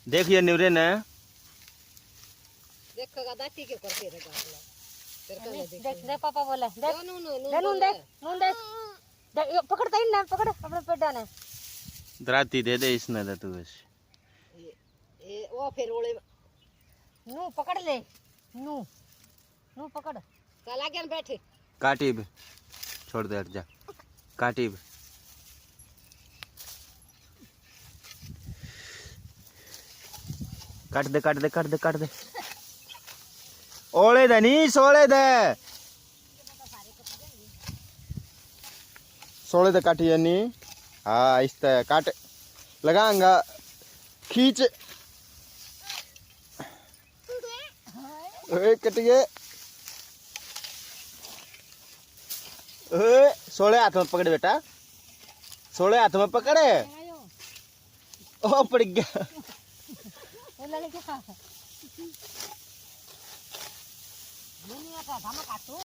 देखिए निवरे ने देखो दाती के करते रहेगा देख देख पापा बोला देख नून देख पकड़ तई ना पकड़ अपने पेड़ा ने दराती दे दे इसने दे तू बस ये वो फिर ओले नू पकड़ ले नू नू पकड़ काला क्या बैठे काटी भी छोड़ दे हट जा काटी भी काट दे काट दे काट दे काट दे ओले दे नहीं सोले दे काटी नहीं हाँ इस तरह काट लगाऊंगा खींच कट गए सोले हाथ में पकड़े बेटा सोले हाथ में पकड़े ओ पड़ गया दुनिया का धमक आतो